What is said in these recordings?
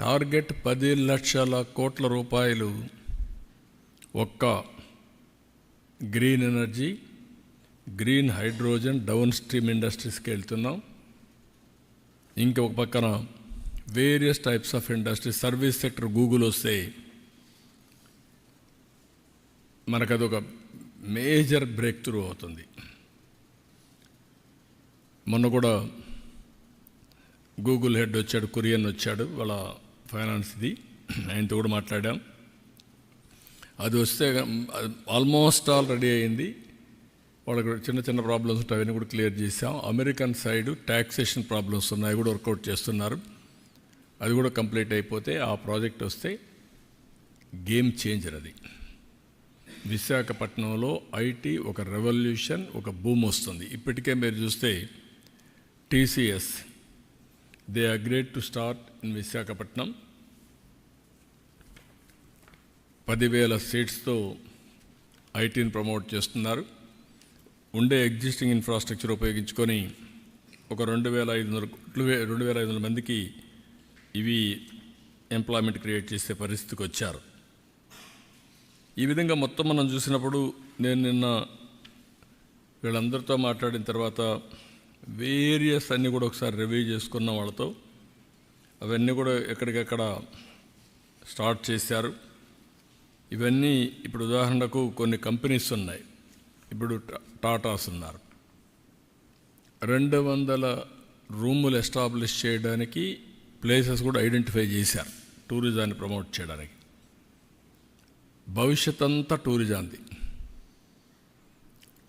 Target 10 లక్షల కోట్ల రూపాయలు ఒక్క green energy, green hydrogen downstream ఇండస్ట్రీస్కి వెళ్తున్నాం. ఇంకొక పక్కన various types of industry, service sector Google వస్తే మనకు అదొక మేజర్ బ్రేక్ త్రూ అవుతుంది. మొన్న కూడా గూగుల్ హెడ్ వచ్చాడు, కురియన్ వచ్చాడు, వాళ్ళ ఫైనాన్స్ది, ఆయనతో కూడా మాట్లాడాం. అది వస్తే ఆల్మోస్ట్ ఆల్ రెడీ అయింది. వాళ్ళకి చిన్న చిన్న ప్రాబ్లమ్స్ ఉంటాయి, అవన్నీ కూడా క్లియర్ చేసాం. అమెరికన్ సైడ్ ట్యాక్సేషన్ ప్రాబ్లమ్స్ ఉన్నాయి, కూడా వర్కౌట్ చేస్తున్నారు. అది కూడా కంప్లీట్ అయిపోతే ఆ ప్రాజెక్ట్ వస్తే గేమ్ చేంజర్. అది విశాఖపట్నంలో ఐటీ ఒక రెవల్యూషన్, ఒక బూమ్ వస్తుంది. ఇప్పటికే మీరు చూస్తే TCS they agreed to start in Visakhapatnam. 10,000 సీట్స్తో ఐటీని ప్రమోట్ చేస్తున్నారు. ఉండే ఎగ్జిస్టింగ్ ఇన్ఫ్రాస్ట్రక్చర్ ఉపయోగించుకొని ఒక 2,500 మందికి ఇవి ఎంప్లాయ్మెంట్ క్రియేట్ చేసే పరిస్థితికి వచ్చారు. ఈ విధంగా మొత్తం మనం చూసినప్పుడు నేను నిన్న వీళ్ళందరితో మాట్లాడిన తర్వాత వేరియస్ అన్నీ కూడా ఒకసారి రివ్యూ చేసుకున్న వాళ్ళతో, అవన్నీ కూడా ఎక్కడికక్కడ స్టార్ట్ చేశారు. ఇవన్నీ ఇప్పుడు ఉదాహరణకు కొన్ని కంపెనీస్ ఉన్నాయి. ఇప్పుడు టాటాస్ ఉన్నారు, 200 రూములు ఎస్టాబ్లిష్ చేయడానికి ప్లేసెస్ కూడా ఐడెంటిఫై చేశారు, టూరిజాన్ని ప్రమోట్ చేయడానికి. భవిష్యత్ అంతా టూరిజంది.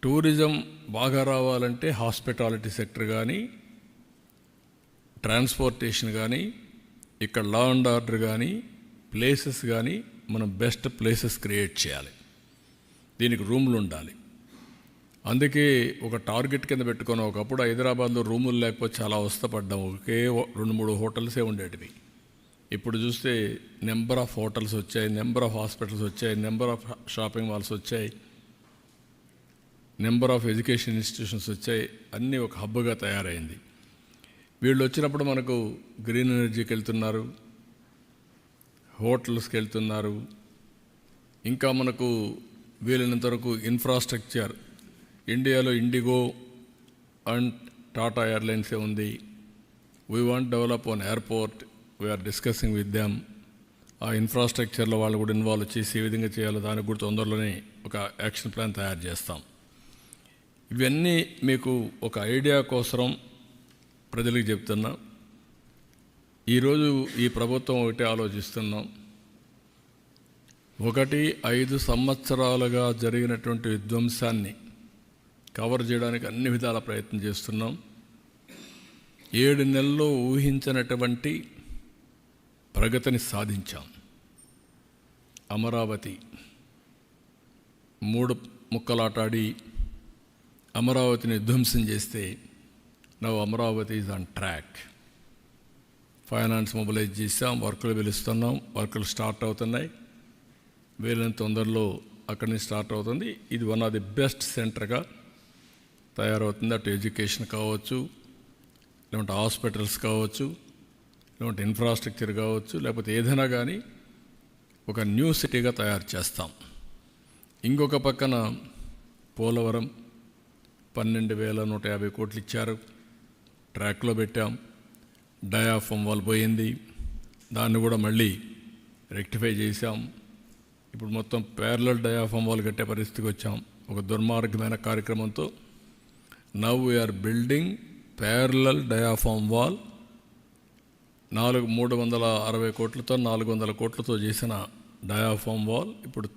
టూరిజం బాగా రావాలంటే హాస్పిటాలిటీ సెక్టర్ కానీ, ట్రాన్స్పోర్టేషన్ కానీ, ఇక్కడ లా అండ్ ఆర్డర్ కానీ, ప్లేసెస్ కానీ మనం బెస్ట్ ప్లేసెస్ క్రియేట్ చేయాలి. దీనికి రూములు ఉండాలి. అందుకే ఒక టార్గెట్ కింద పెట్టుకుని, ఒకప్పుడు హైదరాబాద్లో రూములు లేకపోతే చాలా అవస్థపడ్డాం. ఒకే 2-3 హోటల్సే ఉండేటివి. ఇప్పుడు చూస్తే నెంబర్ ఆఫ్ హోటల్స్ వచ్చాయి, నెంబర్ ఆఫ్ హాస్పిటల్స్ వచ్చాయి, నెంబర్ ఆఫ్ షాపింగ్ మాల్స్ వచ్చాయి, నెంబర్ ఆఫ్ ఎడ్యుకేషన్ ఇన్స్టిట్యూషన్స్ వచ్చాయి. అన్నీ ఒక హబ్గా తయారైంది. వీళ్ళు వచ్చినప్పుడు మనకు గ్రీన్ ఎనర్జీకి వెళ్తున్నారు, హోటల్స్కి వెళ్తున్నారు. ఇంకా మనకు వీలైనంత వరకు ఇన్ఫ్రాస్ట్రక్చర్, ఇండియాలో ఇండిగో అండ్ టాటా ఎయిర్లైన్సే ఉంది. We want develop on airport, we are discussing with them. ఆ ఇన్ఫ్రాస్ట్రక్చర్లో వాళ్ళు కూడా ఇన్వాల్వ్ చేసి ఏ విధంగా చేయాలో దానికి కూడా తొందరలోనే ఒక యాక్షన్ ప్లాన్ తయారు చేస్తాం. ఇవన్నీ మీకు ఒక ఐడియా కోసం ప్రజలకు చెప్తున్నా. ఈరోజు ఈ ప్రభుత్వం ఒకటే ఆలోచిస్తున్నాం. 5 సంవత్సరాలుగా జరిగినటువంటి విధ్వంసాన్ని కవర్ చేయడానికి అన్ని విధాల ప్రయత్నం చేస్తున్నాం. 7 నెలల్లో ఊహించినటువంటి ప్రగతిని సాధించాం. అమరావతి 3 ముక్కలాటాడి అమరావతిని ధ్వంసం చేస్తే now Amaravati is on track. Finance mobilise చేసాం, వర్కులు పిలుస్తున్నాం, వర్కులు స్టార్ట్ అవుతున్నాయి. వీలైన తొందరలో అక్కడి నుంచి స్టార్ట్ అవుతుంది. ఇది వన్ ఆఫ్ ది బెస్ట్ సెంటర్గా తయారవుతుంది. అటు ఎడ్యుకేషన్ కావచ్చు, లేకుంటే హాస్పిటల్స్ కావచ్చు, లేకుంటే ఇన్ఫ్రాస్ట్రక్చర్ కావచ్చు, లేకపోతే ఏదైనా కానీ ఒక న్యూ సిటీగా తయారు చేస్తాం. ఇంకొక పక్కన పోలవరం 12,150 కోట్లు ఇచ్చారు, ట్రాక్లో పెట్టాం. డయాఫామ్ వాల్ పోయింది, దాన్ని కూడా మళ్ళీ రెక్టిఫై చేశాం. ఇప్పుడు మొత్తం ప్యారలల్ డయాఫామ్ వాల్ కట్టే పరిస్థితికి వచ్చాం. ఒక దుర్మార్గమైన కార్యక్రమంతో now we are building parallel diaphragm wall. 360 కోట్లతో 400 కోట్లతో చేసిన డయాఫామ్ వాల్ ఇప్పుడు